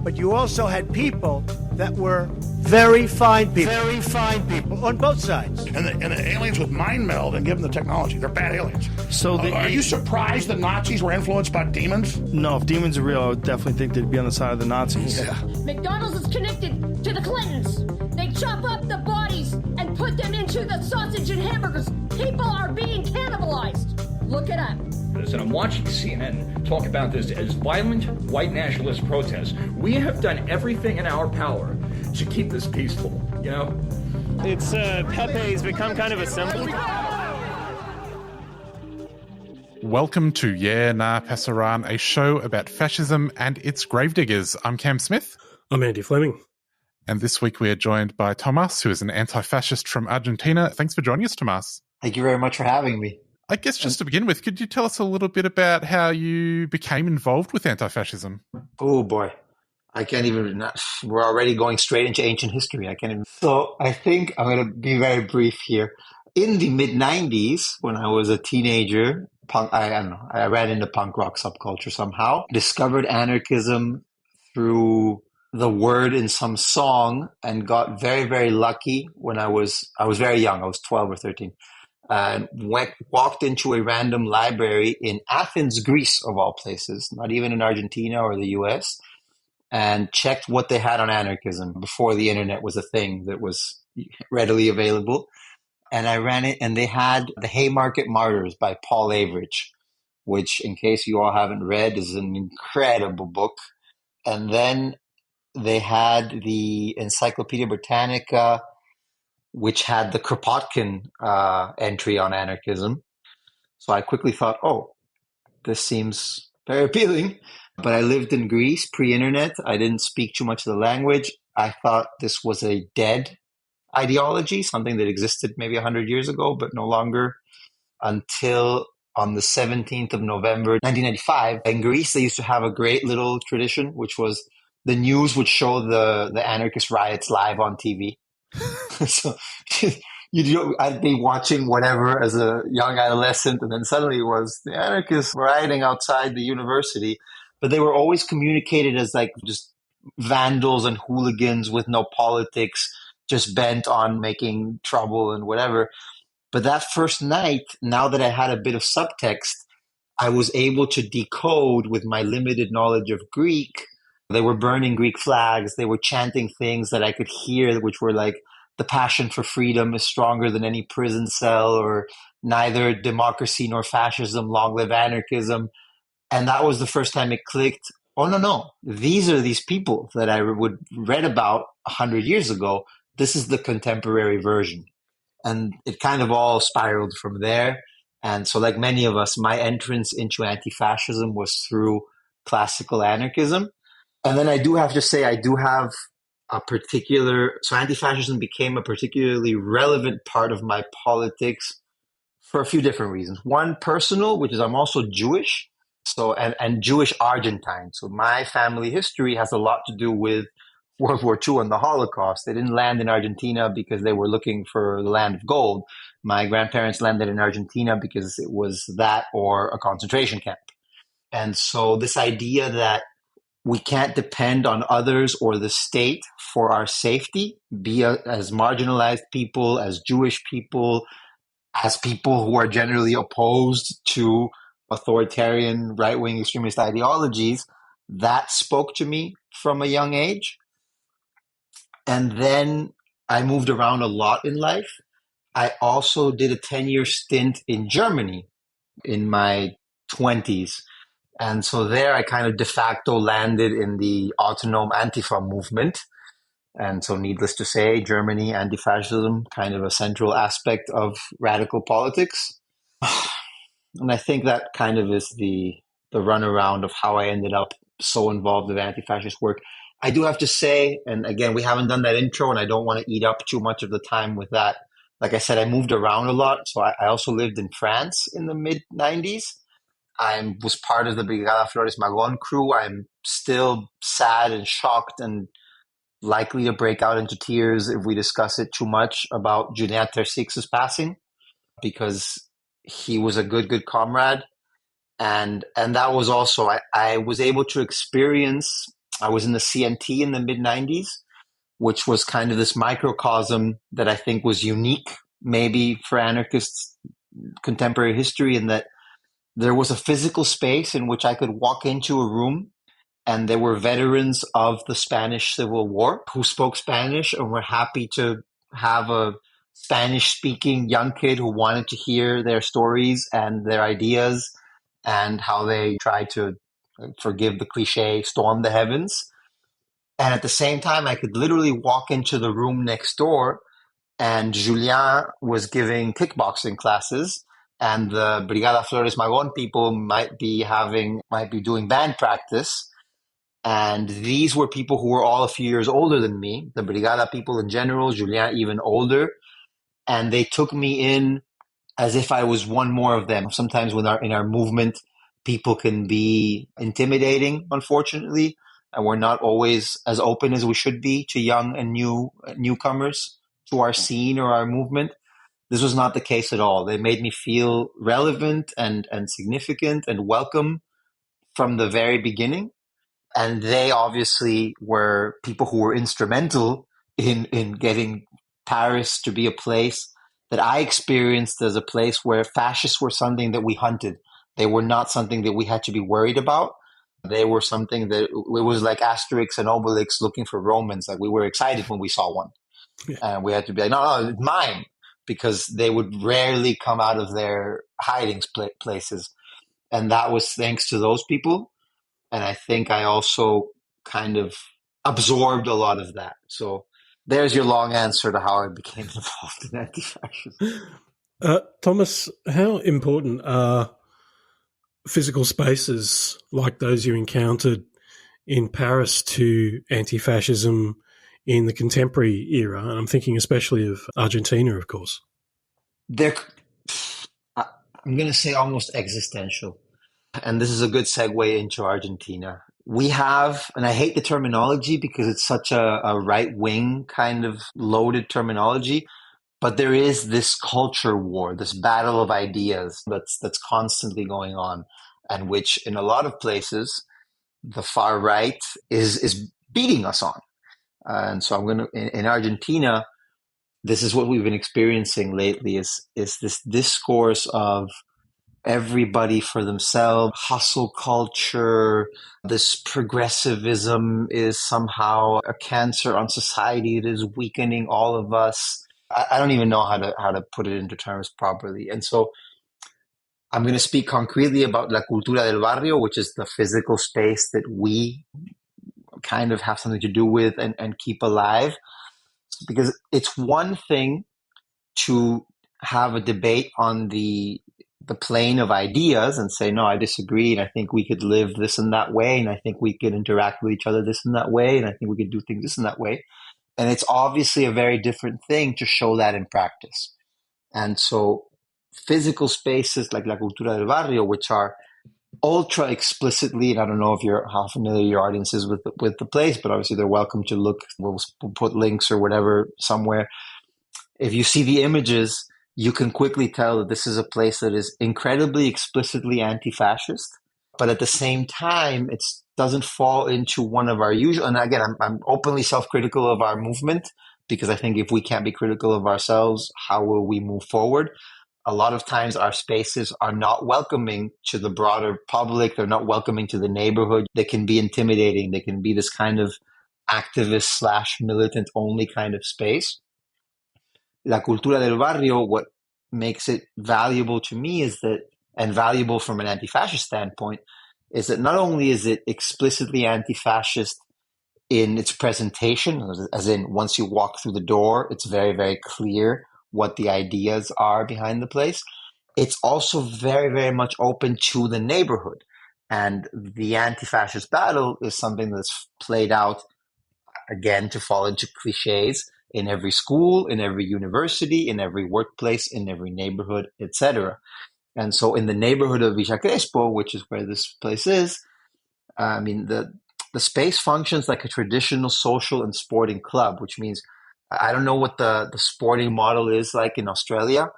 But you also had people that were very fine people on both sides. And the aliens would mind meld and give them the technology. They're bad aliens. So are you surprised that Nazis were influenced by demons? No, if demons are real, I would definitely think they'd be on the side of the Nazis. Yeah. McDonald's is connected to the Clintons. They chop up the bodies and put them into the sausage and hamburgers. People are being cannibalized. Look it up. And I'm watching CNN talk about this as violent white nationalist protests. We have done everything in our power to keep this peaceful, you know? It's Pepe's become kind of a symbol. Welcome to Yeah Nah Pasaran, a show about fascism and its gravediggers. I'm Cam Smith. I'm Andy Fleming. And this week we are joined by Tomas, who is an anti-fascist from Argentina. Thanks for joining us, Tomas. Thank you very much for having me. I guess just to begin with, could you tell us a little bit about how you became involved with anti-fascism? Oh boy, I can't even, we're already going straight into ancient history. I can't even. So I think I'm going to be very brief here. In the mid-90s, when I was a teenager, I don't know, I ran into punk rock subculture somehow, discovered anarchism through the word in some song, and got very, very lucky when I was very young. I was 12 or 13. And walked into a random library in Athens, Greece, of all places, not even in Argentina or the US, and checked what they had on anarchism before the internet was a thing that was readily available. And I ran it, and they had The Haymarket Martyrs by Paul Avrich, which, in case you all haven't read, is an incredible book. And then they had the Encyclopedia Britannica, which had the Kropotkin entry on anarchism. So I quickly thought, oh, this seems very appealing. But I lived in Greece pre-internet. I didn't speak too much of the language. I thought this was a dead ideology, something that existed maybe 100 years ago, but no longer, until on the 17th of November, 1995. In Greece, they used to have a great little tradition, which was the news would show the anarchist riots live on TV. So I'd be watching whatever as a young adolescent, and then suddenly it was the anarchists rioting outside the university. But they were always communicated as like just vandals and hooligans with no politics, just bent on making trouble and whatever. But that first night, now that I had a bit of subtext, I was able to decode with my limited knowledge of Greek. They were burning Greek flags. They were chanting things that I could hear, which were like, the passion for freedom is stronger than any prison cell, or neither democracy nor fascism, long live anarchism. And that was the first time it clicked. Oh, no. These are these people that I would read about 100 years ago. This is the contemporary version. And it kind of all spiraled from there. And so like many of us, my entrance into anti-fascism was through classical anarchism. And then I do have to say, I do have so anti-fascism became a particularly relevant part of my politics for a few different reasons. One, personal, which is I'm also Jewish, and Jewish Argentine. So my family history has a lot to do with World War II and the Holocaust. They didn't land in Argentina because they were looking for the land of gold. My grandparents landed in Argentina because it was that or a concentration camp. And so this idea that we can't depend on others or the state for our safety, as marginalized people, as Jewish people, as people who are generally opposed to authoritarian right-wing extremist ideologies, that spoke to me from a young age. And then I moved around a lot in life. I also did a 10-year stint in Germany in my 20s. And so there I kind of de facto landed in the autonomous Antifa movement. And so needless to say, Germany, anti-fascism, kind of a central aspect of radical politics. And I think that kind of is the runaround of how I ended up so involved with anti-fascist work. I do have to say, and again, we haven't done that intro, and I don't want to eat up too much of the time with that. Like I said, I moved around a lot. So I also lived in France in the mid-90s. I was part of the Brigada Flores Magón crew. I'm still sad and shocked and likely to break out into tears if we discuss it too much about Julien Tersix's passing, because he was a good comrade. And that was also, I was able to experience I was in the CNT in the mid-90s, which was kind of this microcosm that I think was unique maybe for anarchists contemporary history, in that there was a physical space in which I could walk into a room and there were veterans of the Spanish Civil War who spoke Spanish and were happy to have a Spanish speaking young kid who wanted to hear their stories and their ideas and how they tried to, forgive the cliche, storm the heavens. And at the same time, I could literally walk into the room next door and Julien was giving kickboxing classes, and the Brigada Flores Magon people might be doing band practice. And these were people who were all a few years older than me, the Brigada people in general, Julien even older. And they took me in as if I was one more of them. Sometimes in our movement, people can be intimidating, unfortunately, and we're not always as open as we should be to young and newcomers to our scene or our movement. This was not the case at all. They made me feel relevant and significant and welcome from the very beginning. And they obviously were people who were instrumental in getting Paris to be a place that I experienced as a place where fascists were something that we hunted. They were not something that we had to be worried about. They were something that it was like Asterix and Obelix looking for Romans. Like, we were excited when we saw one. And we had to be like, no, it's mine, because they would rarely come out of their hiding places. And that was thanks to those people. And I think I also kind of absorbed a lot of that. So there's your long answer to how I became involved in anti-fascism. Thomas, how important are physical spaces like those you encountered in Paris to anti-fascism in the contemporary era? And I'm thinking especially of Argentina, of course. I'm going to say almost existential. And this is a good segue into Argentina. We have, and I hate the terminology because it's such a right-wing kind of loaded terminology, but there is this culture war, this battle of ideas that's constantly going on, and which in a lot of places, the far right is beating us on. And so in Argentina, this is what we've been experiencing lately is this discourse of everybody for themselves, hustle culture, this progressivism is somehow a cancer on society that is weakening all of us. I don't even know how to put it into terms properly. And so I'm going to speak concretely about La Cultura del Barrio, which is the physical space that we kind of have something to do with and keep alive. Because it's one thing to have a debate on the plane of ideas and say, no, I disagree, and I think we could live this and that way, and I think we could interact with each other this and that way, and I think we could do things this and that way. And it's obviously a very different thing to show that in practice. And so physical spaces like La Cultura del Barrio, which are ultra explicitly, and I don't know how familiar your audience is with the place, but obviously they're welcome to look. We'll put links or whatever somewhere. If you see the images, you can quickly tell that this is a place that is incredibly explicitly anti-fascist, but at the same time, it doesn't fall into one of our usual. And again, I'm openly self-critical of our movement, because I think if we can't be critical of ourselves, how will we move forward? A lot of times our spaces are not welcoming to the broader public. They're not welcoming to the neighborhood. They can be intimidating. They can be this kind of activist / militant only kind of space. La Cultura del Barrio, what makes it valuable to me is that, and valuable from an anti-fascist standpoint, is that not only is it explicitly anti-fascist in its presentation, as in once you walk through the door, it's very, very clear what the ideas are behind the place. It's also very, very much open to the neighborhood. And the anti-fascist battle is something that's played out, again, to fall into cliches, in every school, in every university, in every workplace, in every neighborhood, etc. And so in the neighborhood of Villa Crespo, which is where this place is, the space functions like a traditional social and sporting club, which means I don't know what the sporting model is like in Australia,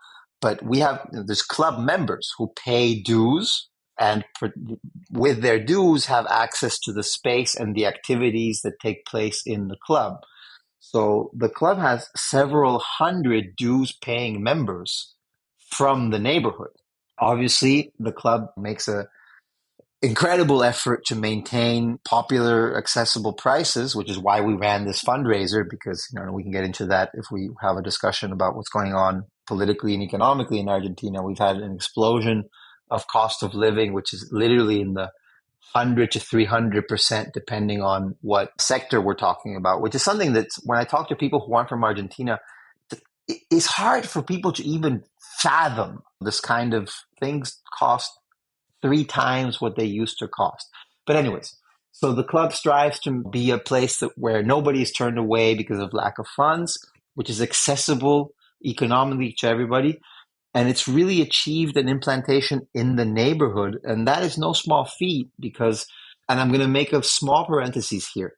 but there's club members who pay dues and with their dues have access to the space and the activities that take place in the club. So the club has several hundred dues paying members from the neighborhood. Obviously, the club makes a incredible effort to maintain popular, accessible prices, which is why we ran this fundraiser, because we can get into that if we have a discussion about what's going on politically and economically in Argentina. We've had an explosion of cost of living, which is literally in the 100 to 300%, depending on what sector we're talking about, which is something that when I talk to people who aren't from Argentina, it's hard for people to even fathom. This kind of things cost 3 times what they used to cost. But anyways, so the club strives to be a place where nobody is turned away because of lack of funds, which is accessible economically to everybody. And it's really achieved an implantation in the neighborhood. And that is no small feat because, and I'm going to make a small parenthesis here.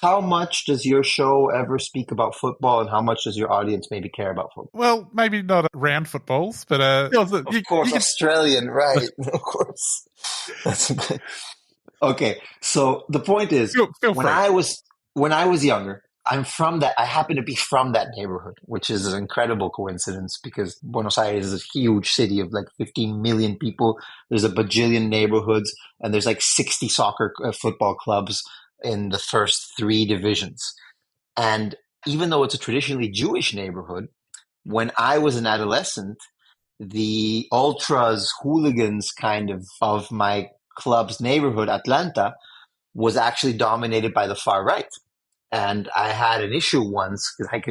How much does your show ever speak about football, and how much does your audience maybe care about football? Well, maybe not round footballs, but of course, Australian, right? Of course. Okay, so the point is, when I was younger, I'm from that. I happen to be from that neighborhood, which is an incredible coincidence because Buenos Aires is a huge city of like 15 million people. There's a bajillion neighborhoods, and there's like 60 football clubs in the first 3 divisions. And even though it's a traditionally Jewish neighborhood, when I was an adolescent, the ultras, hooligans kind of my club's neighborhood, Atlanta, was actually dominated by the far right. And I had an issue once because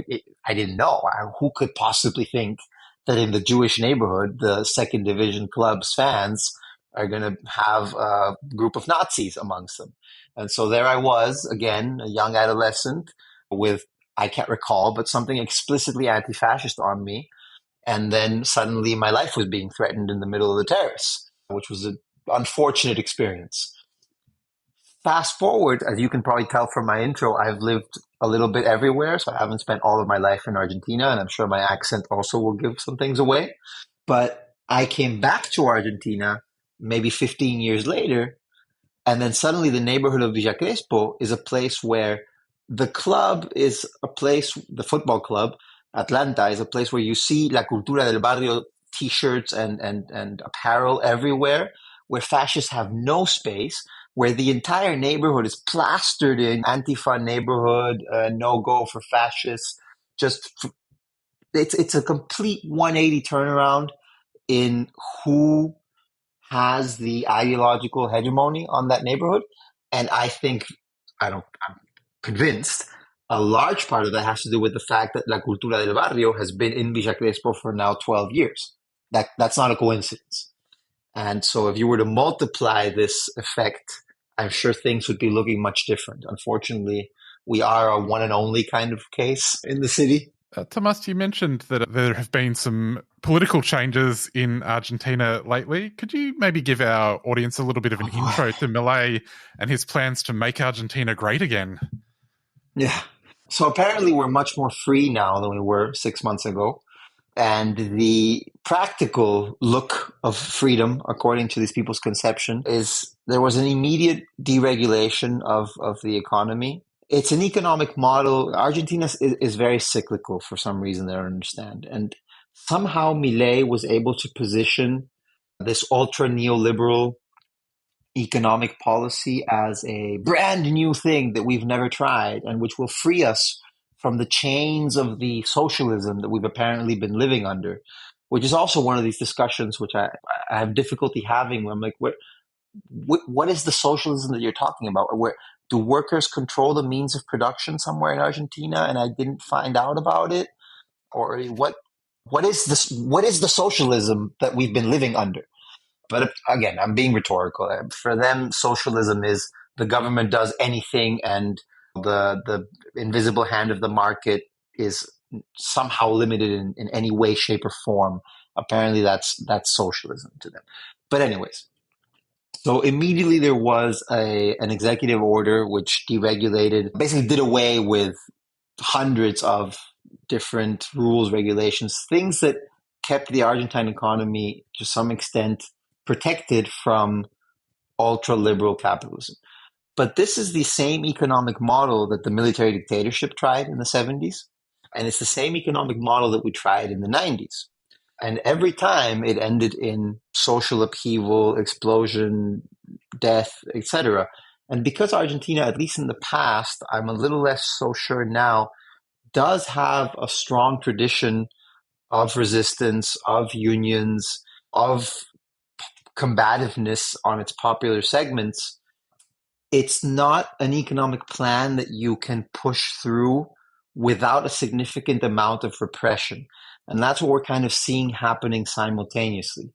I didn't know. Who could possibly think that in the Jewish neighborhood, the second division club's fans are going to have a group of Nazis amongst them? And so there I was, again, a young adolescent with, I can't recall, but something explicitly anti-fascist on me. And then suddenly my life was being threatened in the middle of the terrace, which was an unfortunate experience. Fast forward, as you can probably tell from my intro, I've lived a little bit everywhere. So I haven't spent all of my life in Argentina, and I'm sure my accent also will give some things away. But I came back to Argentina maybe 15 years later, and then suddenly the neighborhood of Villa Crespo is a place where the club is a place, the football club, Atlanta, is a place where you see La Cultura del Barrio t-shirts and apparel everywhere, where fascists have no space, where the entire neighborhood is plastered in Antifa neighborhood, no-go for fascists. It's a complete 180 turnaround in who has the ideological hegemony on that neighborhood. And I think, I'm convinced, a large part of that has to do with the fact that La Cultura del Barrio has been in Villa Crespo for now 12 years. That's not a coincidence. And so if you were to multiply this effect, I'm sure things would be looking much different. Unfortunately, we are a one and only kind of case in the city. Tomas, you mentioned that there have been some political changes in Argentina lately. Could you maybe give our audience a little bit of an intro to Milei and his plans to make Argentina great again? Yeah. So apparently we're much more free now than we were 6 months ago. And the practical look of freedom, according to these people's conception, is there was an immediate deregulation of the economy. It's an economic model. Argentina is very cyclical for some reason they don't understand. And somehow Milei was able to position this ultra neoliberal economic policy as a brand new thing that we've never tried and which will free us from the chains of the socialism that we've apparently been living under, which is also one of these discussions which I have difficulty having when I'm like, what is the socialism that you're talking about? Where do workers control the means of production somewhere in Argentina and I didn't find out about it? Or what is the socialism that we've been living under? But again, I'm being rhetorical. For them, socialism is the government does anything and the invisible hand of the market is somehow limited in any way, shape, or form. Apparently that's socialism to them. But anyways, so immediately there was an executive order which deregulated, basically did away with hundreds of different rules, regulations, things that kept the Argentine economy to some extent protected from ultra-liberal capitalism. But this is the same economic model that the military dictatorship tried in the 70s. And it's the same economic model that we tried in the 90s. And every time it ended in social upheaval, explosion, death, etc. And because Argentina, at least in the past, I'm a little less so sure now, does have a strong tradition of resistance, of unions, of combativeness on its popular segments, it's not an economic plan that you can push through without a significant amount of repression. And that's what we're kind of seeing happening simultaneously.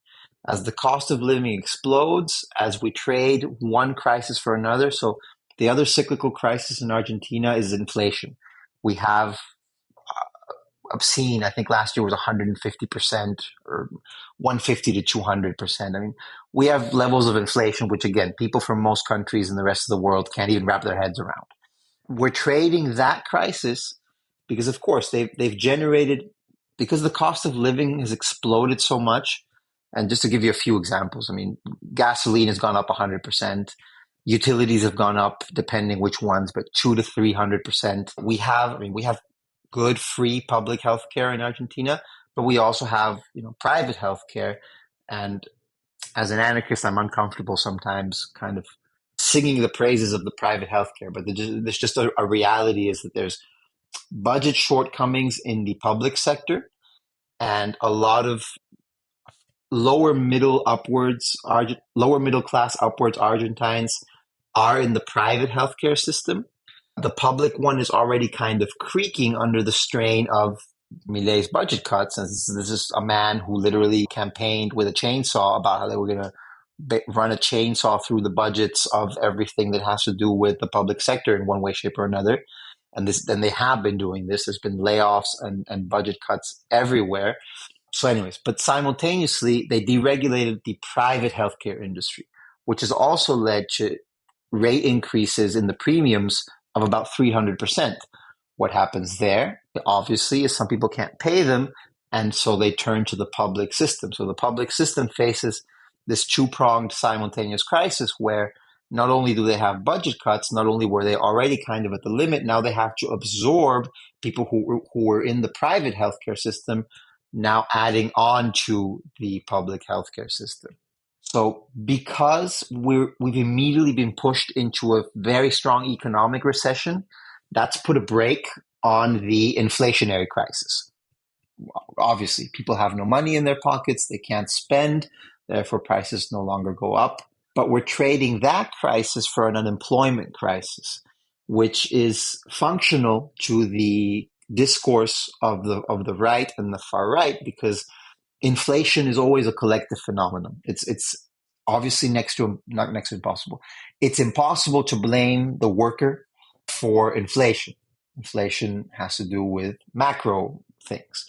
As the cost of living explodes, as we trade one crisis for another. So the other cyclical crisis in Argentina is inflation. We have obscene, I think last year was 150% or 150 to 200%. I mean, we have levels of inflation, which again, people from most countries in the rest of the world can't even wrap their heads around. We're trading that crisis because, of course, they've generated, because the cost of living has exploded so much. And just to give you a few examples, I mean, gasoline has gone up 100%. Utilities have gone up, depending which ones, but 200 to 300%. We have good free public healthcare in Argentina, but we also have, private healthcare. And as an anarchist, I'm uncomfortable sometimes kind of singing the praises of the private healthcare. But there's just a reality is that there's budget shortcomings in the public sector, and a lot of lower middle class upwards Argentines are in the private healthcare system. The public one is already kind of creaking under the strain of Milei's budget cuts. And this is a man who literally campaigned with a chainsaw about how they were going to run a chainsaw through the budgets of everything that has to do with the public sector in one way, shape, or another. And they have been doing this. There's been layoffs and budget cuts everywhere. So anyways, but simultaneously, they deregulated the private healthcare industry, which has also led to rate increases in the premiums of about 300%. What happens there, obviously, is some people can't pay them, and so they turn to the public system. So the public system faces this two-pronged simultaneous crisis where not only do they have budget cuts, not only were they already kind of at the limit, now they have to absorb people who were in the private healthcare system, now adding on to the public healthcare system. So because we've immediately been pushed into a very strong economic recession, that's put a brake on the inflationary crisis. Obviously, people have no money in their pockets, they can't spend, therefore prices no longer go up. But we're trading that crisis for an unemployment crisis, which is functional to the discourse of the right and the far right, because inflation is always a collective phenomenon. It's obviously not next to impossible. It's impossible to blame the worker for inflation. Inflation has to do with macro things,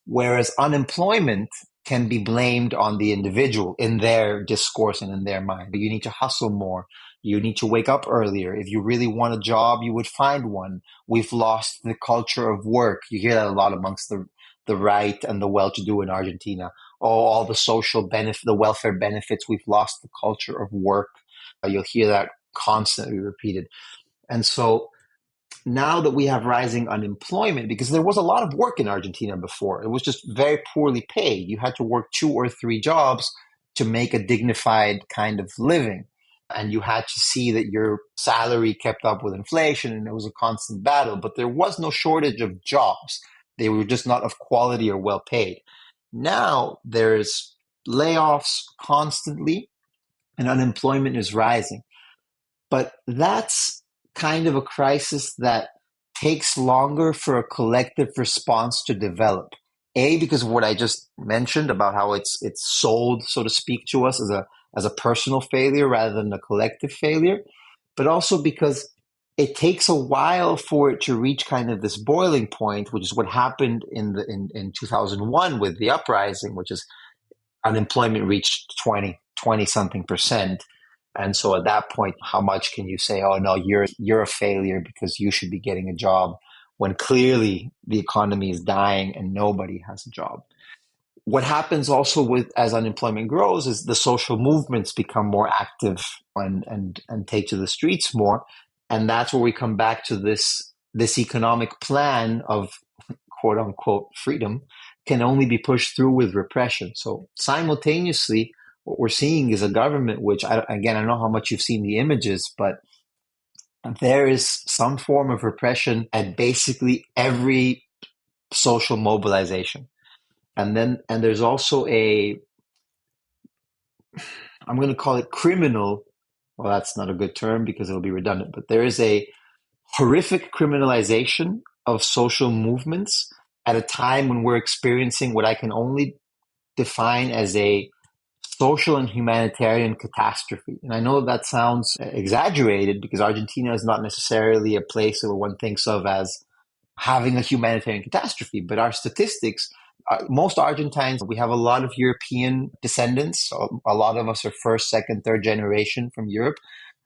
whereas unemployment can be blamed on the individual in their discourse and in their mind. But you need to hustle more. You need to wake up earlier. If you really want a job, you would find one. We've lost the culture of work. You hear that a lot amongst the right and the well-to-do in Argentina. Oh, all the social benefit, the welfare benefits. We've lost the culture of work. You'll hear that constantly repeated. And so now that we have rising unemployment, because there was a lot of work in Argentina before, it was just very poorly paid. You had to work 2 or 3 jobs to make a dignified kind of living. And you had to see that your salary kept up with inflation, and it was a constant battle. But there was no shortage of jobs. They were just not of quality or well paid. Now there's layoffs constantly and unemployment is rising. But that's kind of a crisis that takes longer for a collective response to develop. A, because of what I just mentioned about how it's sold, so to speak, to us as a personal failure rather than a collective failure, but also because it takes a while for it to reach kind of this boiling point, which is what happened in 2001 with the uprising, which is unemployment reached 20 something percent. And so at that point, how much can you say, oh, no, you're a failure because you should be getting a job, when clearly the economy is dying and nobody has a job? what happens also with as unemployment grows is the social movements become more active and take to the streets more. And that's where we come back to this economic plan of quote unquote freedom can only be pushed through with repression. So simultaneously, what we're seeing is a government which, I don't know how much you've seen the images, but there is some form of repression at basically every social mobilization. And there's also I'm going to call it criminal. Well, that's not a good term because it'll be redundant, but there is a horrific criminalization of social movements at a time when we're experiencing what I can only define as a social and humanitarian catastrophe. And I know that sounds exaggerated because Argentina is not necessarily a place where one thinks of as having a humanitarian catastrophe, but our statistics, most Argentines, we have a lot of European descendants. So a lot of us are first, second, third generation from Europe.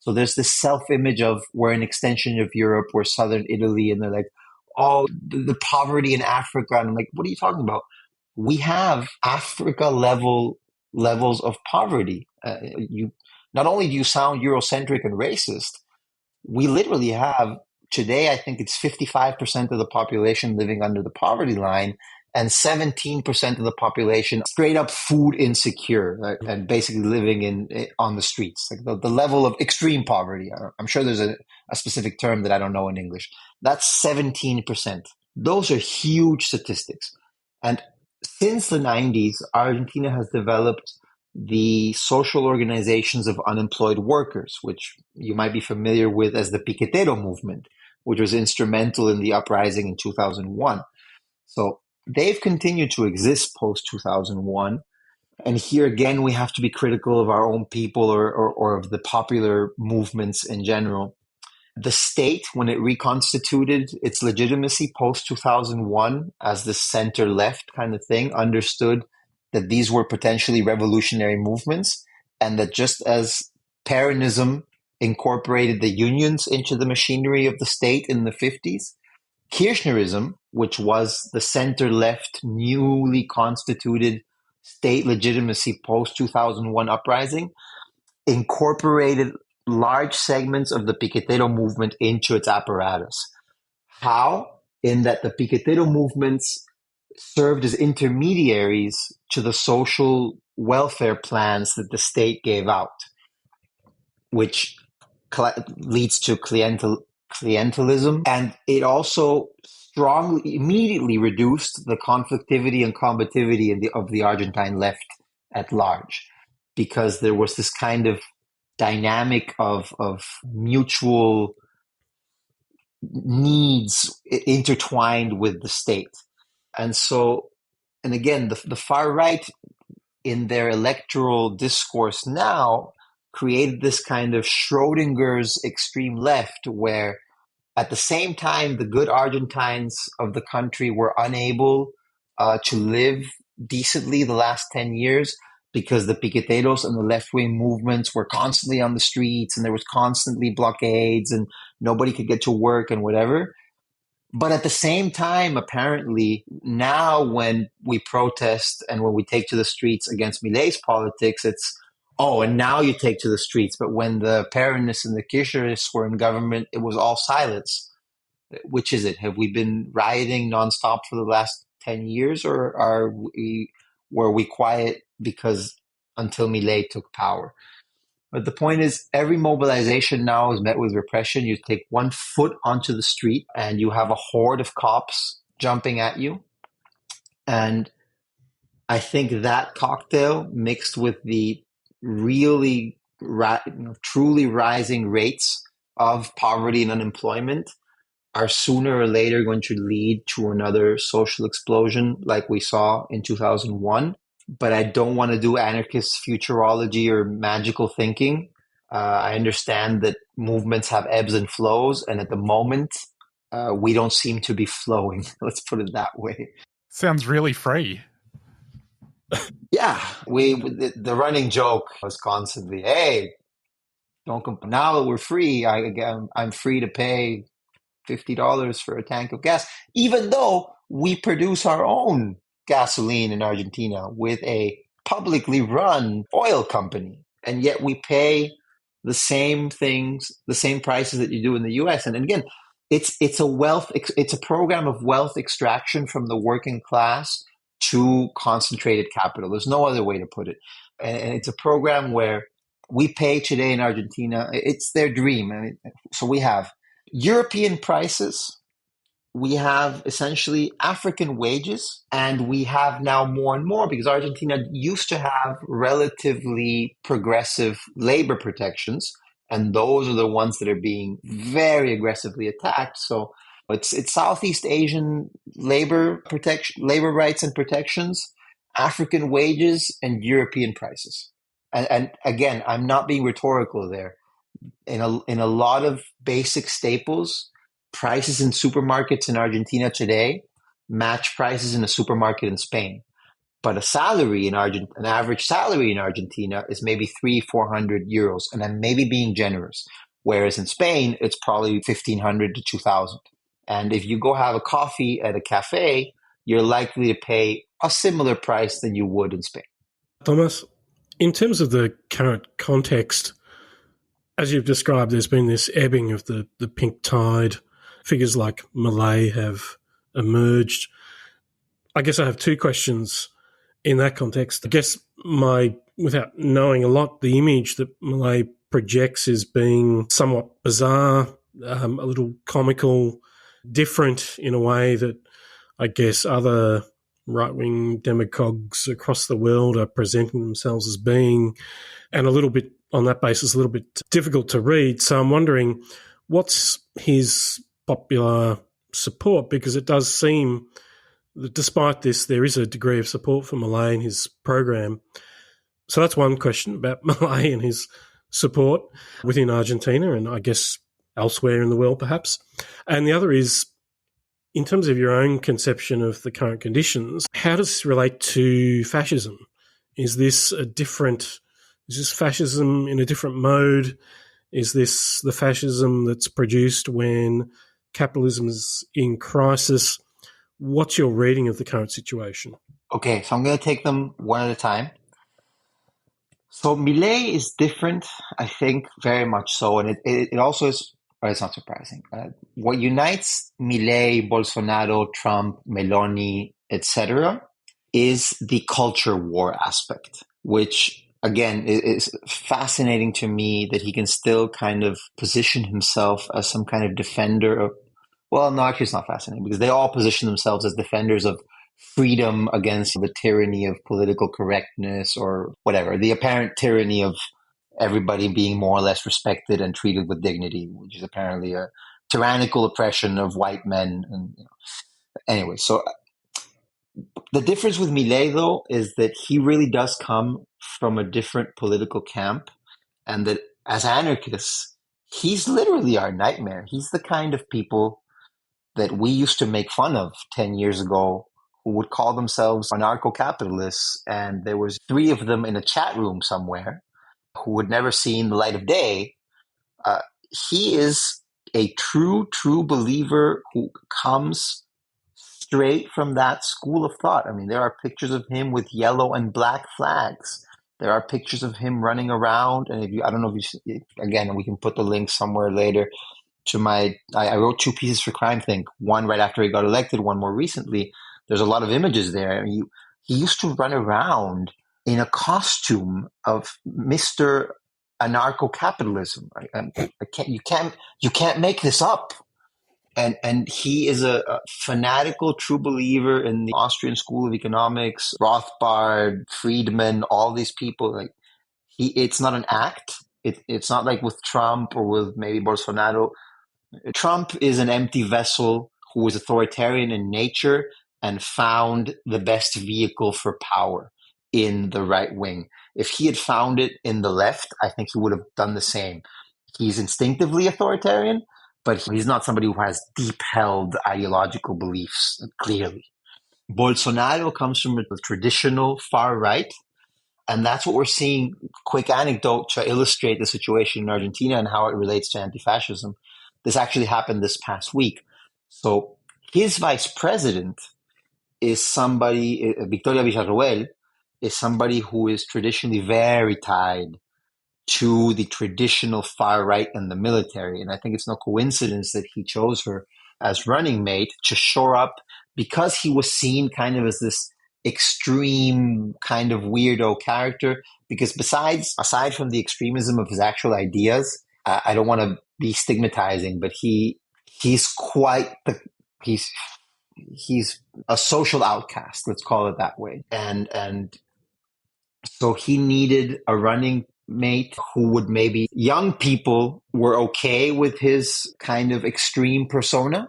So there's this self-image of we're an extension of Europe, we're southern Italy, and they're like, oh, the poverty in Africa. And I'm like, what are you talking about? We have Africa levels of poverty. You not only do you sound Eurocentric and racist, we literally have today, I think it's 55% of the population living under the poverty line and 17% of the population straight up food insecure and basically living on the streets, like the level of extreme poverty. I'm sure there's a specific term that I don't know in English. That's 17%. Those are huge statistics. And since the 90s, Argentina has developed the social organizations of unemployed workers, which you might be familiar with as the Piquetero movement, which was instrumental in the uprising in 2001. So they've continued to exist post 2001. And here again, we have to be critical of our own people or of the popular movements in general. The state, when it reconstituted its legitimacy post 2001 as the center left kind of thing, understood that these were potentially revolutionary movements, and that just as Peronism incorporated the unions into the machinery of the state in the 50s, Kirchnerism, which was the center-left, newly constituted state legitimacy post-2001 uprising, incorporated large segments of the Piquetero movement into its apparatus. How? In that the Piquetero movements served as intermediaries to the social welfare plans that the state gave out, which leads to clientelism. And it also immediately reduced the conflictivity and combativity of the Argentine left at large, because there was this kind of dynamic of mutual needs intertwined with the state. And so, and again, the far right in their electoral discourse now created this kind of Schrodinger's extreme left, where at the same time, the good Argentines of the country were unable to live decently the last 10 years because the piqueteros and the left-wing movements were constantly on the streets and there was constantly blockades and nobody could get to work and whatever. But at the same time, apparently, now when we protest and when we take to the streets against Milei's politics, it's, oh, and now you take to the streets. But when the Peronists and the Kirchnerists were in government, it was all silence. Which is it? Have we been rioting nonstop for the last 10 years, or were we quiet because until Milei took power? But the point is, every mobilization now is met with repression. You take one foot onto the street and you have a horde of cops jumping at you. And I think that cocktail mixed with the really truly rising rates of poverty and unemployment are sooner or later going to lead to another social explosion like we saw in 2001. But I don't want to do anarchist futurology or magical thinking. I understand that movements have ebbs and flows, and at the moment, we don't seem to be flowing. Let's put it that way. Sounds really free. Yeah, the running joke was constantly, "Hey, don't now that we're free, I'm free to pay $50 for a tank of gas," even though we produce our own gasoline in Argentina with a publicly run oil company, and yet we pay the same things, the same prices that you do in the US. And again, it's a program of wealth extraction from the working class to concentrated capital. There's no other way to put it. And it's a program where we pay today in Argentina. It's their dream. I mean, so we have European prices, we have essentially African wages, and we have now more and more, because Argentina used to have relatively progressive labor protections, and those are the ones that are being very aggressively attacked. So it's Southeast Asian labor rights and protections, African wages, and European prices. And again, I'm not being rhetorical there. In a lot of basic staples, prices in supermarkets in Argentina today match prices in a supermarket in Spain. But an average salary in Argentina is maybe 300-400 euros, and I'm maybe being generous. Whereas in Spain, it's probably 1,500 to 2,000. And if you go have a coffee at a cafe, you're likely to pay a similar price than you would in Spain. Tomas, in terms of the current context, as you've described, there's been this ebbing of the pink tide. Figures like Milei have emerged. I guess I have two questions in that context. I guess without knowing a lot, the image that Milei projects is being somewhat bizarre, a little comical, different in a way that I guess other right-wing demagogues across the world are presenting themselves as being, and a little bit on that basis, a little bit difficult to read. So I'm wondering, what's his popular support? Because it does seem that despite this, there is a degree of support for Milei and his program. So that's one question about Milei and his support within Argentina, and I guess elsewhere in the world perhaps. And the other is, in terms of your own conception of the current conditions, how does this relate to fascism? Is this fascism in a different mode? Is this the fascism that's produced when capitalism is in crisis? What's your reading of the current situation? Okay, so I'm going to take them one at a time. So Milei is different, I think, very much so. And it also is, or it's not surprising. What unites Milei, Bolsonaro, Trump, Meloni, etc., is the culture war aspect, which, again, is fascinating to me that he can still kind of position himself as some kind of defender of, well, no, actually it's not fascinating, because they all position themselves as defenders of freedom against the tyranny of political correctness or whatever, the apparent tyranny of everybody being more or less respected and treated with dignity, which is apparently a tyrannical oppression of white men. And anyway, so the difference with Milei, though, is that he really does come from a different political camp, and that as anarchists, he's literally our nightmare. He's the kind of people that we used to make fun of 10 years ago, who would call themselves anarcho-capitalists, and there was 3 of them in a chat room somewhere who had never seen the light of day. He is a true believer who comes straight from that school of thought. I mean, there are pictures of him with yellow and black flags. There are pictures of him running around. And I don't know if you, again, we can put the link somewhere later to I wrote 2 pieces for Crime Think, one right after he got elected, one more recently. There's a lot of images there. He used to run around in a costume of Mr. Anarcho-capitalism. You can't make this up. And he is a fanatical true believer in the Austrian School of Economics, Rothbard, Friedman, all these people. It's not an act. It's not like with Trump or with maybe Bolsonaro. Trump is an empty vessel who is authoritarian in nature and found the best vehicle for power in the right wing. If he had found it in the left, I think he would have done the same. He's instinctively authoritarian, but he's not somebody who has deep-held ideological beliefs, clearly. Bolsonaro comes from a traditional far right, and that's what we're seeing. Quick anecdote to illustrate the situation in Argentina and how it relates to anti-fascism. This actually happened this past week. So his vice president is somebody, Victoria Villarroel, is somebody who is traditionally very tied to the traditional far right and the military. And I think it's no coincidence that he chose her as running mate to shore up, because he was seen kind of as this extreme kind of weirdo character. Because aside from the extremism of his actual ideas, I don't want to be stigmatizing, but he's a social outcast, let's call it that way. And so he needed a running mate who would maybe, young people were okay with his kind of extreme persona,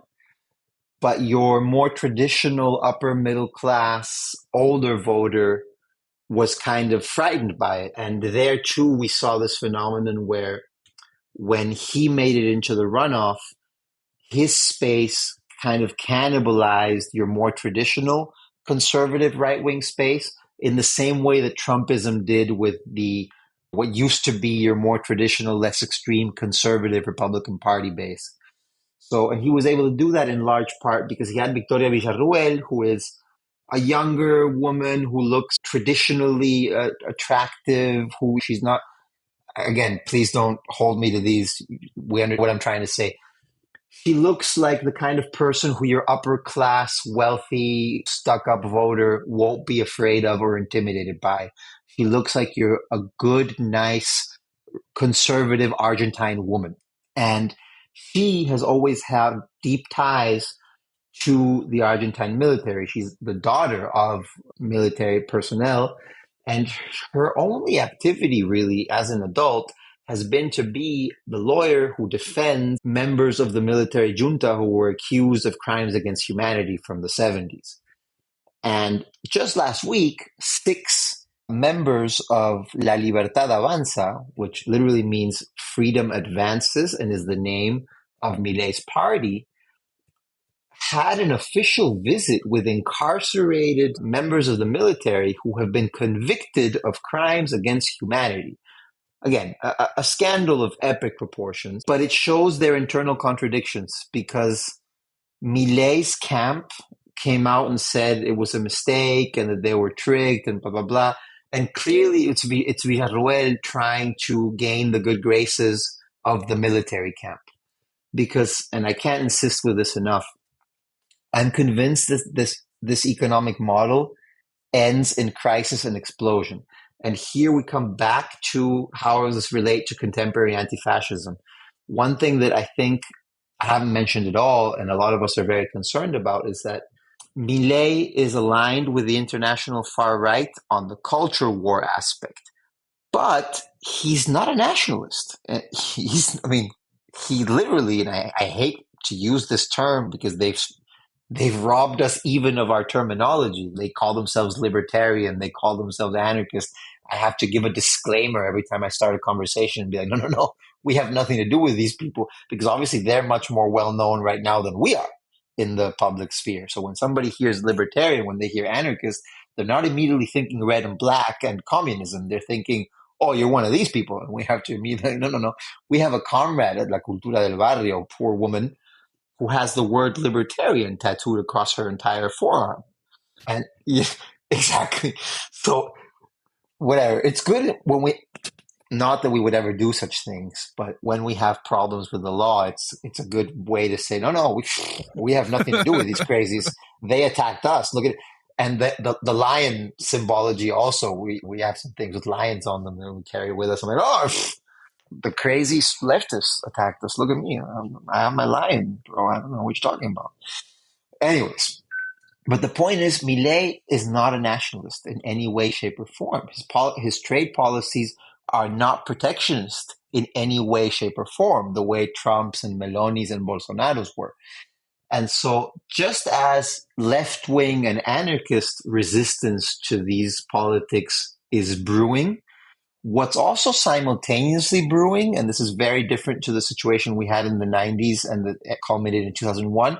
but your more traditional upper middle class, older voter was kind of frightened by it. And there too, we saw this phenomenon where when he made it into the runoff, his space kind of cannibalized your more traditional conservative right-wing space in the same way that Trumpism did with what used to be your more traditional, less extreme conservative Republican Party base. So, and he was able to do that in large part because he had Victoria Villarruel, who is a younger woman who looks traditionally attractive, who she's not, again, please don't hold me to these, we understand what I'm trying to say. She looks like the kind of person who your upper class, wealthy, stuck-up voter won't be afraid of or intimidated by. She looks like you're a good, nice, conservative Argentine woman. And she has always had deep ties to the Argentine military. She's the daughter of military personnel. And her only activity really as an adult has been to be the lawyer who defends members of the military junta who were accused of crimes against humanity from the 70s. And just last week, 6 members of La Libertad Avanza, which literally means freedom advances and is the name of Milei's party, had an official visit with incarcerated members of the military who have been convicted of crimes against humanity. Again, a scandal of epic proportions, but it shows their internal contradictions because Milei's camp came out and said it was a mistake and that they were tricked and blah, blah, blah. And clearly it's Villarruel trying to gain the good graces of the military camp. Because, and I can't insist with this enough, I'm convinced that this economic model ends in crisis and explosion. And here we come back to how does this relate to contemporary anti-fascism. One thing that I think I haven't mentioned at all, and a lot of us are very concerned about, is that Milei is aligned with the international far right on the culture war aspect. But he's not a nationalist. He literally, and I hate to use this term because they've robbed us even of our terminology. They call themselves libertarian. They call themselves anarchist. I have to give a disclaimer every time I start a conversation and be like, no, we have nothing to do with these people, because obviously they're much more well-known right now than we are in the public sphere. So when somebody hears libertarian, when they hear anarchist, they're not immediately thinking red and black and communism. They're thinking, oh, you're one of these people. And we have to immediately, no. We have a comrade at La Cultura del Barrio, poor woman, who has the word libertarian tattooed across her entire forearm. And yeah, exactly. So whatever. It's good when not that we would ever do such things, but when we have problems with the law, it's a good way to say, no, we have nothing to do with these crazies. They attacked us. Look at it. And the lion symbology also, we have some things with lions on them that we carry with us. I'm like, the crazy leftists attacked us. Look at me. I have my lion, bro. I don't know what you're talking about. Anyways, but the point is, Milei is not a nationalist in any way, shape, or form. His trade policies are not protectionist in any way, shape, or form, the way Trump's and Meloni's and Bolsonaro's were. And so just as left-wing and anarchist resistance to these politics is brewing, what's also simultaneously brewing, and this is very different to the situation we had in the 90s and that culminated in 2001,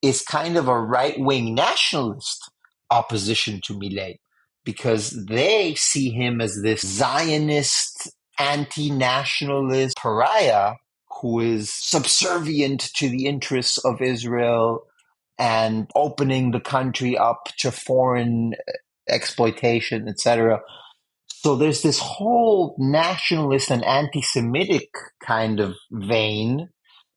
is kind of a right-wing nationalist opposition to Milei, because they see him as this Zionist, anti-nationalist pariah who is subservient to the interests of Israel and opening the country up to foreign exploitation, etc. So there's this whole nationalist and anti-Semitic kind of vein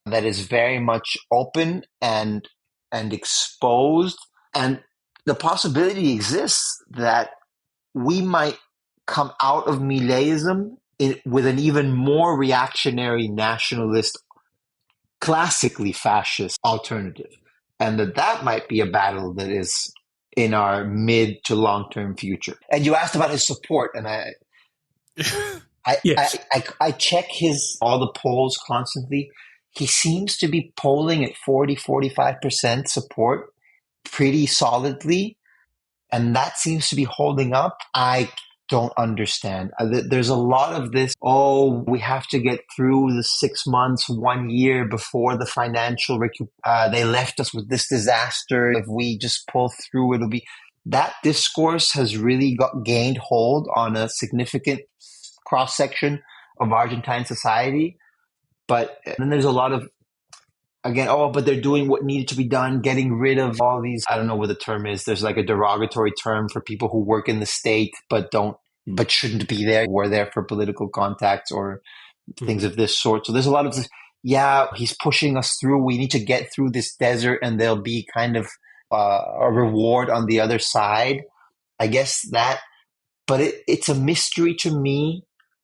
that is very much open and exposed. And the possibility exists that we might come out of Mileism with an even more reactionary nationalist, classically fascist alternative. And that might be a battle that is in our mid to long-term future. And you asked about his support, and Yes. I check all the polls constantly. He seems to be polling at 40-45% support pretty solidly, and that seems to be holding up. I don't understand. There's a lot of this, we have to get through the 6 months, 1 year before the financial, they left us with this disaster. If we just pull through, it'll be... That discourse has really gained hold on a significant cross-section of Argentine society. But then there's a lot of, again, but they're doing what needed to be done, getting rid of all these, I don't know what the term is. There's like a derogatory term for people who work in the state but shouldn't be there, who are there for political contacts or things of this sort. So there's a lot of this, he's pushing us through. We need to get through this desert and there'll be kind of a reward on the other side. I guess that, but it's a mystery to me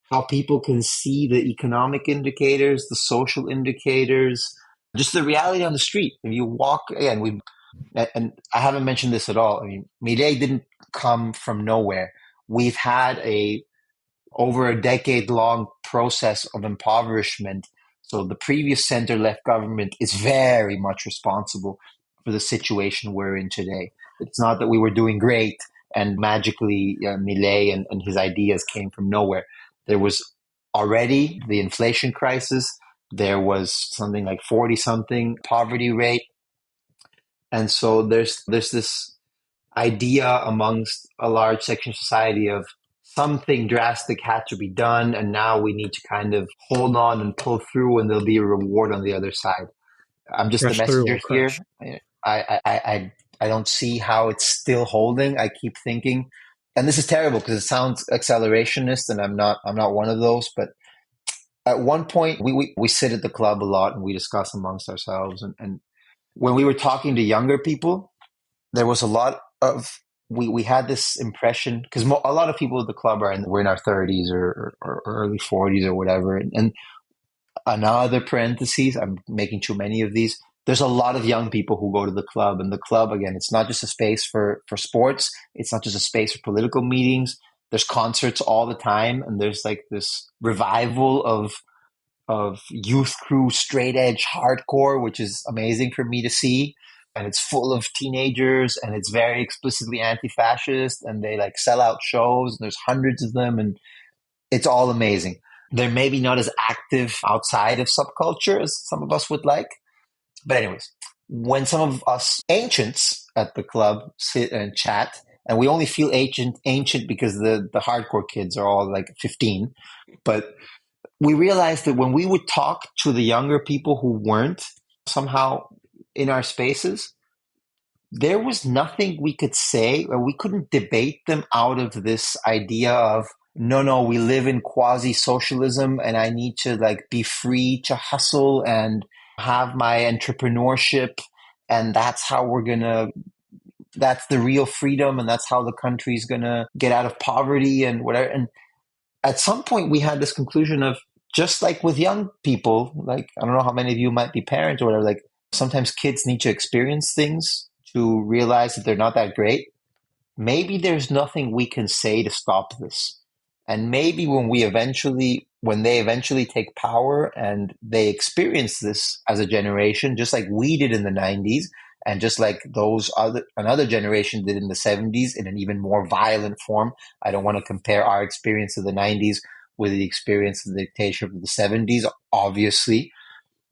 how people can see the economic indicators, the social indicators, just the reality on the street. If you walk, and I haven't mentioned this at all. I mean, Milei didn't come from nowhere. We've had over a decade-long process of impoverishment. So the previous center-left government is very much responsible for the situation we're in today. It's not that we were doing great and magically Milei and his ideas came from nowhere. There was already the inflation crisis. There was something like 40-something poverty rate. And so there's this idea amongst a large section of society of something drastic had to be done, and now we need to kind of hold on and pull through, and there'll be a reward on the other side. I'm just the messenger here. I don't see how it's still holding. I keep thinking, and this is terrible because it sounds accelerationist, and I'm not one of those. But at one point, we sit at the club a lot and we discuss amongst ourselves. And when we were talking to younger people, there was a lot of we had this impression, because a lot of people at the club we're in our 30s or early 40s or whatever. And another parentheses, I'm making too many of these. There's a lot of young people who go to the club, and the club, again, it's not just a space for sports. It's not just a space for political meetings. There's concerts all the time, and there's like this revival of youth crew, straight edge hardcore, which is amazing for me to see. And it's full of teenagers, and it's very explicitly anti-fascist, and they like sell out shows, and there's hundreds of them, and it's all amazing. They're maybe not as active outside of subculture as some of us would like. But anyways, when some of us ancients at the club sit and chat, and we only feel ancient because the hardcore kids are all like 15, but we realized that when we would talk to the younger people who weren't somehow in our spaces, there was nothing we could say, or we couldn't debate them out of this idea of, no, we live in quasi-socialism and I need to like be free to hustle and have my entrepreneurship, and that's how that's the real freedom, and that's how the country's gonna get out of poverty and whatever. And at some point we had this conclusion of, just like with young people, like, I don't know how many of you might be parents or whatever, like sometimes kids need to experience things to realize that they're not that great. Maybe there's nothing we can say to stop this. And maybe when they eventually take power and they experience this as a generation, just like we did in the 90s, and just like another generation did in the 70s in an even more violent form. I don't want to compare our experience of the 90s with the experience of the dictatorship of the 70s, obviously.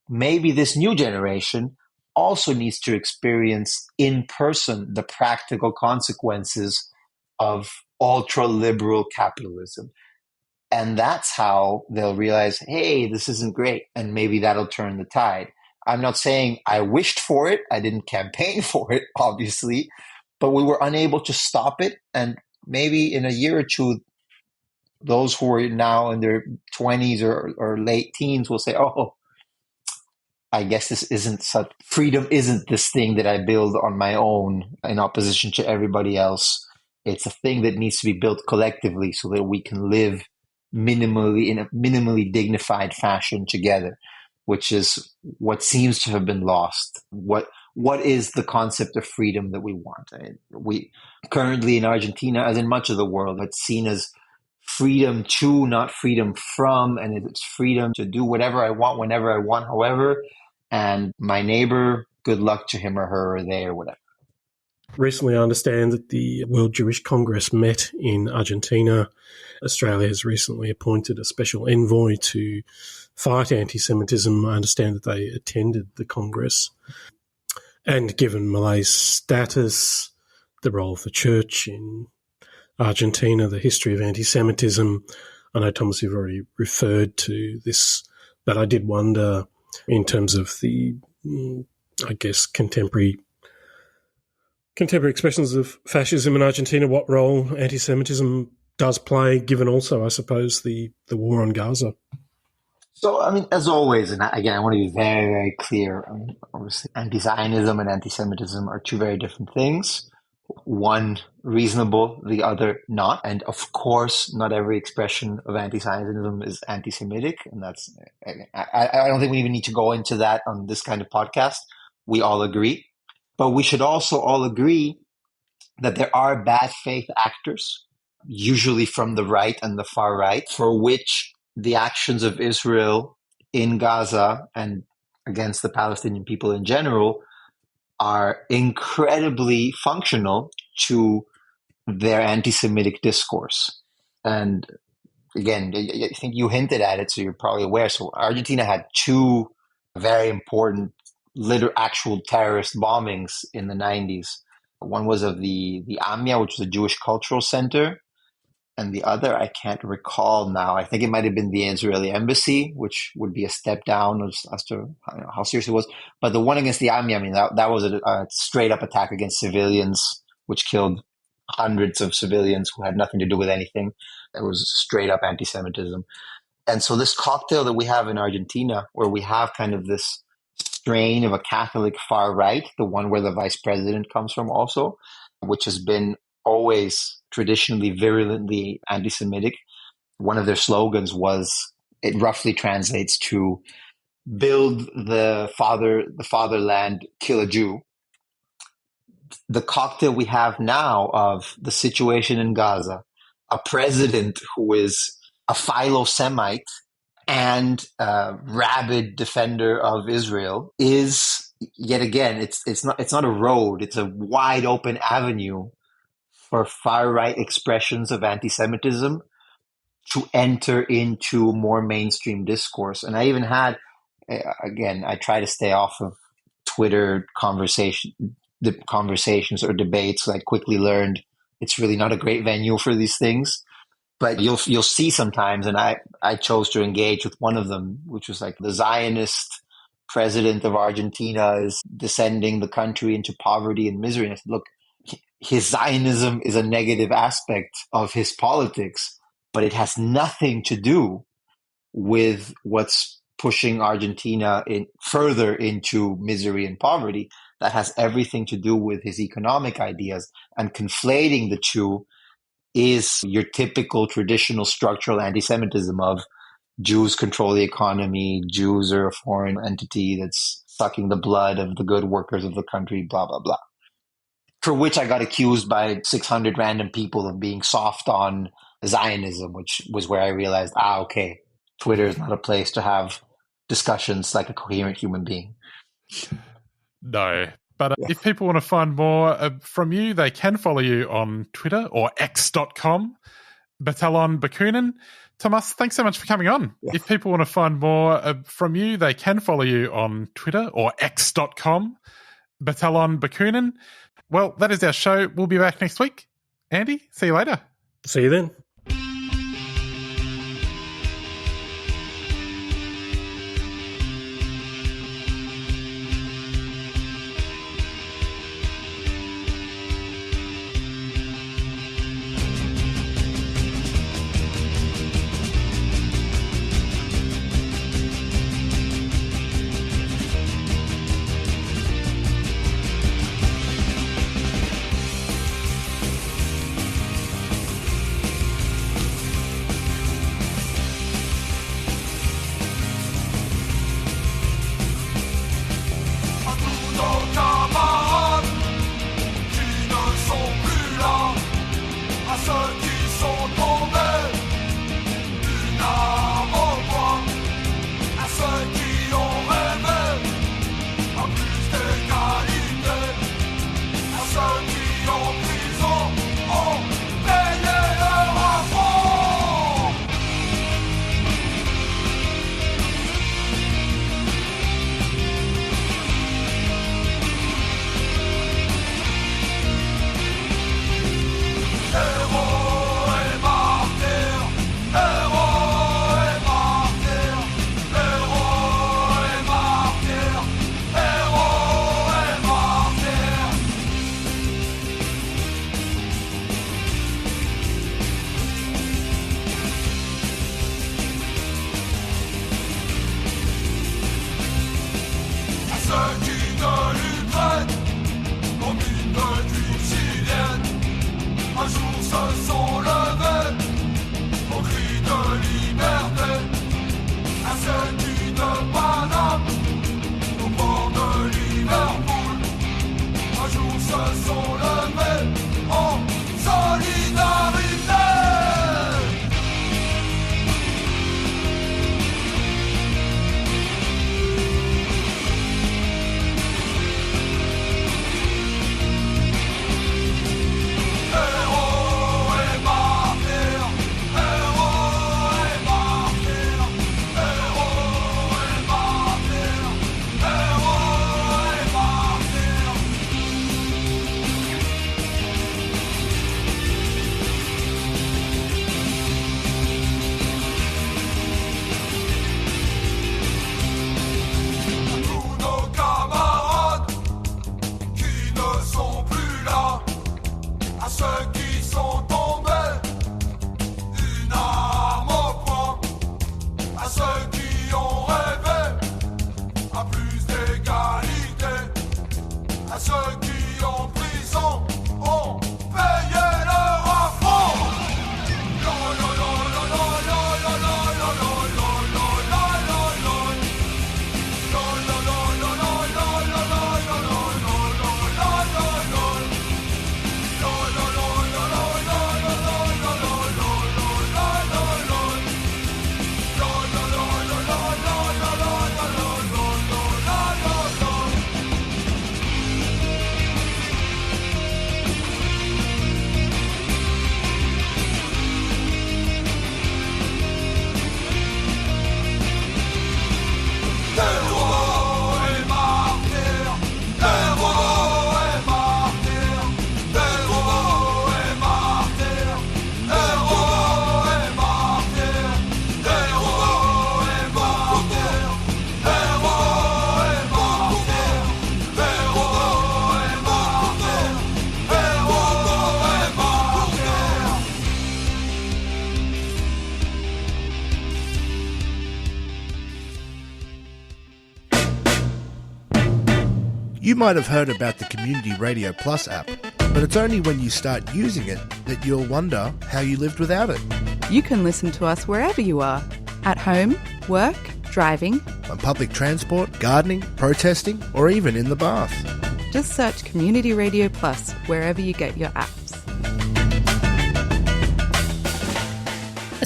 Maybe this new generation also needs to experience in person the practical consequences of ultra-liberal capitalism. And that's how they'll realize, hey, this isn't great. And maybe that'll turn the tide. I'm not saying I wished for it. I didn't campaign for it, obviously, but we were unable to stop it. And maybe in a year or two, those who are now in their 20s or late teens will say, oh, I guess this isn't such, freedom isn't this thing that I build on my own in opposition to everybody else. It's a thing that needs to be built collectively so that we can live minimally in a minimally dignified fashion together, which is what seems to have been lost. What is the concept of freedom that we want? We currently in Argentina, as in much of the world, it's seen as freedom to, not freedom from, and it's freedom to do whatever I want, whenever I want, however, and my neighbor, good luck to him or her or they or whatever. Recently, I understand that the World Jewish Congress met in Argentina. Australia has recently appointed a special envoy to fight anti-Semitism. I understand that they attended the Congress. And given Malay's status, the role of the church in Argentina, the history of anti-Semitism, I know, Thomas, you've already referred to this, but I did wonder in terms of the, I guess, contemporary expressions of fascism in Argentina, what role anti-Semitism does play, given also, I suppose, the war on Gaza. So, I mean, as always, and again, I want to be very, very clear. Obviously, anti-Zionism and anti-Semitism are two very different things. One reasonable, the other not. And of course, not every expression of anti-Zionism is anti-Semitic. And that's, I don't think we even need to go into that on this kind of podcast. We all agree. But we should also all agree that there are bad faith actors, usually from the right and the far right, for which the actions of Israel in Gaza and against the Palestinian people in general are incredibly functional to their anti-Semitic discourse. And again, I think you hinted at it, so you're probably aware. So Argentina had two very important actual terrorist bombings in the 90s. One was of the AMIA, which was a Jewish cultural center, and the other, I can't recall now. I think it might have been the Israeli embassy, which would be a step down as to how serious it was. But the one against the AMIA, I mean, that was a straight up attack against civilians, which killed hundreds of civilians who had nothing to do with anything. It was straight up anti-Semitism. And so this cocktail that we have in Argentina, where we have kind of this strain of a Catholic far right, the one where the vice president comes from also, which has been always traditionally virulently anti-Semitic. One of their slogans was, it roughly translates to build the fatherland, kill a Jew. The cocktail we have now of the situation in Gaza, a president who is a philo-Semite and a rabid defender of Israel, is yet again, it's not a road, it's a wide open avenue for far-right expressions of anti-Semitism to enter into more mainstream discourse. And I even had, again, I try to stay off of Twitter conversations or debates. I quickly learned it's really not a great venue for these things. But you'll see sometimes, and I chose to engage with one of them, which was like the Zionist president of Argentina is descending the country into poverty and misery. And I said, look, his Zionism is a negative aspect of his politics, but it has nothing to do with what's pushing Argentina further into misery and poverty. That has everything to do with his economic ideas, and conflating the two is your typical traditional structural anti-Semitism of Jews control the economy, Jews are a foreign entity that's sucking the blood of the good workers of the country, blah, blah, blah. For which I got accused by 600 random people of being soft on Zionism, which was where I realized, okay, Twitter is not a place to have discussions like a coherent human being. No. But if people want to find more from you, they can follow you on Twitter or x.com. Batalon Bakunin. Tomas, thanks so much for coming on. Yeah. If people want to find more from you, they can follow you on Twitter or x.com. Batalon Bakunin. Well, that is our show. We'll be back next week. Andy, see you later. See you then. You might have heard about the Community Radio Plus app, but it's only when you start using it that you'll wonder how you lived without it. You can listen to us wherever you are, at home, work, driving, on public transport, gardening, protesting, or even in the bath. Just search Community Radio Plus wherever you get your apps.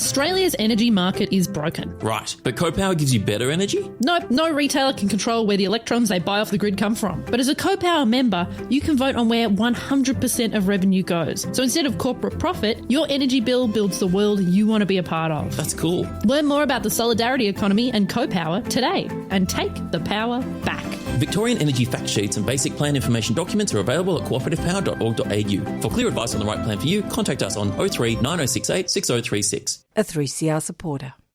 Australia's energy market is broken. Right, but CoPower gives you better energy? Nope, no retailer can control where the electrons they buy off the grid come from. But as a CoPower member, you can vote on where 100% of revenue goes. So instead of corporate profit, your energy bill builds the world you want to be a part of. That's cool. Learn more about the solidarity economy and CoPower today and take the power back. Victorian energy fact sheets and basic plan information documents are available at cooperativepower.org.au. For clear advice on the right plan for you, contact us on 03 9068 6036. A 3CR supporter.